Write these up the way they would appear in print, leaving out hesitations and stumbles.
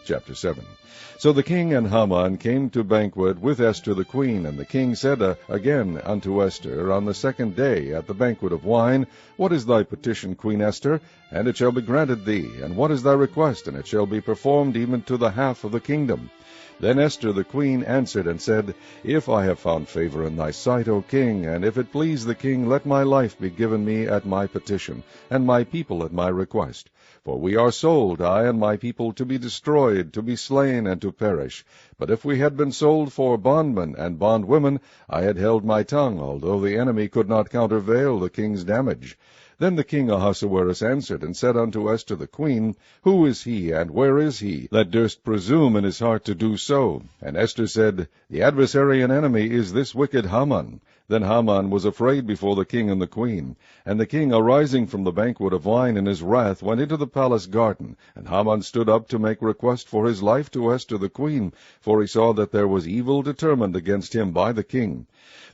Chapter 7. So the king and Haman came to banquet with Esther the queen, and the king said again unto Esther on the second day at the banquet of wine, What is thy petition, Queen Esther? And it shall be granted thee. And what is thy request? And it shall be performed even to the half of the kingdom. Then Esther the queen answered and said, If I have found favor in thy sight, O king, and if it please the king, let my life be given me at my petition, and my people at my request. For we are sold, I and my people, to be destroyed, to be slain, and to perish. But if we had been sold for bondmen and bondwomen, I had held my tongue, although the enemy could not countervail the king's damage. Then the king Ahasuerus answered and said unto Esther the queen, Who is he, and where is he, that durst presume in his heart to do so? And Esther said, The adversary and enemy is this wicked Haman. Then Haman was afraid before the king and the queen. And the king, arising from the banquet of wine in his wrath, went into the palace garden. And Haman stood up to make request for his life to Esther the queen, for he saw that there was evil determined against him by the king.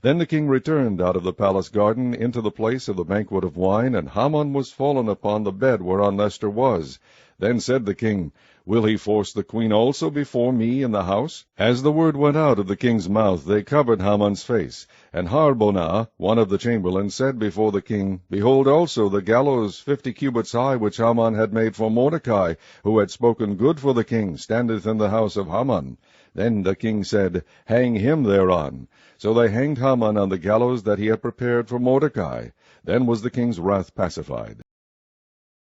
Then the king returned out of the palace garden into the place of the banquet of wine, and Haman was fallen upon the bed whereon Esther was. Then said the king, Will he force the queen also before me in the house? As the word went out of the king's mouth, they covered Haman's face. And Harbonah, one of the chamberlains, said before the king, Behold also the gallows 50 cubits high, which Haman had made for Mordecai, who had spoken good for the king, standeth in the house of Haman. Then the king said, Hang him thereon. So they hanged Haman on the gallows that he had prepared for Mordecai. Then was the king's wrath pacified.